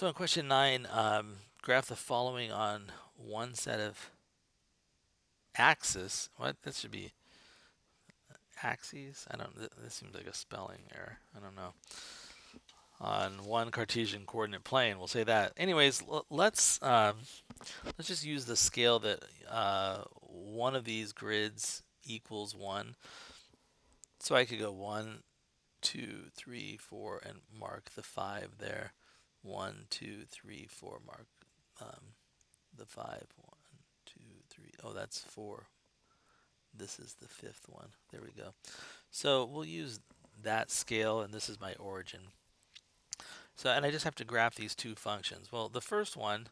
So in question 9, graph the following on one set of axis. What? This should be axes? I don't, this seems like a spelling error. I don't know. On one Cartesian coordinate plane, we'll say that. Anyways, let's just use the scale that one of these grids equals 1. So I could go 1, 2, 3, 4, and mark the 5 there. 1, 2, 3, 4, mark the 5. 1, 2, 3. Oh, that's 4. This is the 5th one. There we go. So we'll use that scale, and this is my origin. So, and I just have to graph these two functions. Well, the first one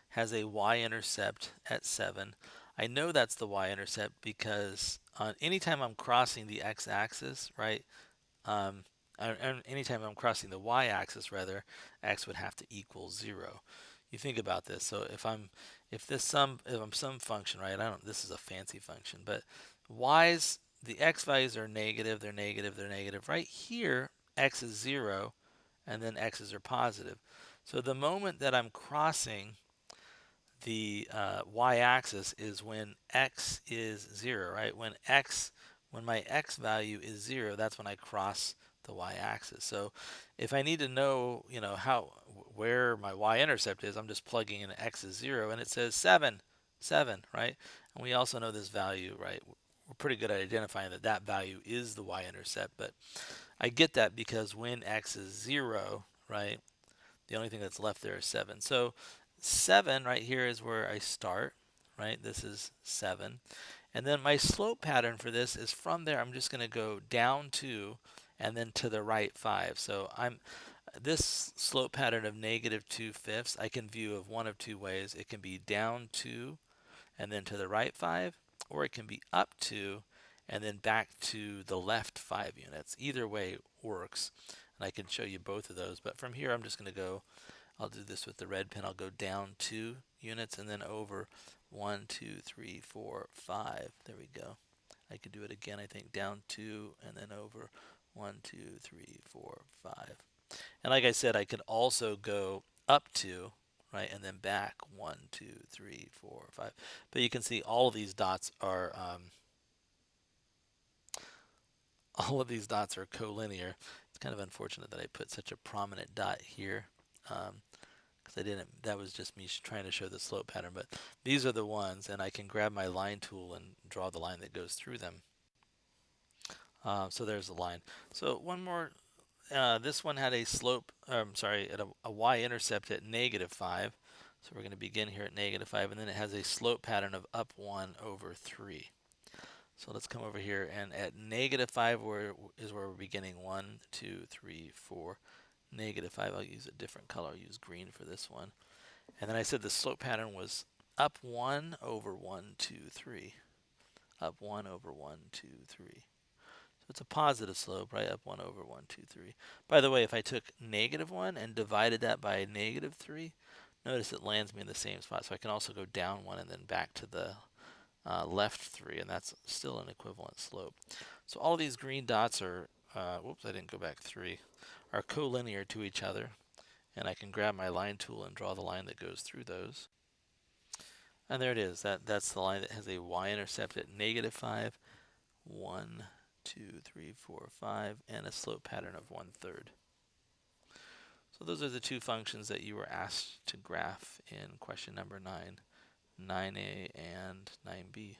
has a y-intercept at 7. I know that's the y-intercept because anytime I'm crossing the x-axis, right, anytime I'm crossing the y-axis, rather, x would have to equal 0. You think about this. So if I'm some function, right? This is a fancy function, but y's, the x values are negative, they're negative, they're negative. Right here, x is 0, and then x's are positive. So the moment that I'm crossing the y-axis is when x is 0, right? When my x value is 0, that's when I cross the y-axis. So if I need to know, where my y-intercept is, I'm just plugging in x is 0, and it says 7, right? And we also know this value, right? We're pretty good at identifying that that value is the y-intercept, but I get that because when x is 0, right, the only thing that's left there is 7. So 7 right here is where I start, right? This is 7. And then my slope pattern for this is from there, I'm just going to go down 2 and then to the right 5. So this slope pattern of -2/5 I can view of one of two ways. It can be down 2 and then to the right 5, or it can be up 2 and then back to the left 5 units. Either way works, and I can show you both of those. But from here, I'm just going to go, I'll do this with the red pen. I'll go down 2 units and then over 1, 2, 3, 4, 5. There we go. I could do it again, I think, down 2 and then over 1, 2, 3, 4, 5. And like I said, I could also go up 2, right, and then back 1, 2, 3, 4, 5. But you can see all of these dots are collinear. It's kind of unfortunate that I put such a prominent dot here, because I didn't. That was just me trying to show the slope pattern. But these are the ones, and I can grab my line tool and draw the line that goes through them. So there's the line. So one more. This one had a slope, at a y-intercept at -5. So we're going to begin here at -5, and then it has a slope pattern of up 1 over 3. So let's come over here, and at -5 is where we're beginning. 1, 2, 3, 4, -5. I'll use a different color. I'll use green for this one. And then I said the slope pattern was up 1 over 1, 2, 3. Up 1 over 1, 2, 3. So it's a positive slope, right? Up 1 over 1, 2, 3. By the way, if I took -1 and divided that by -3, notice it lands me in the same spot. So I can also go down 1 and then back to the left 3, and that's still an equivalent slope. So all these green dots are, whoops, I didn't go back 3, are collinear to each other. And I can grab my line tool and draw the line that goes through those. And there it is. That's the line that has a y-intercept at -5, 1, 2, 3, 4, 5, and a slope pattern of 1/3. So those are the two functions that you were asked to graph in question number 9, 9a and 9b.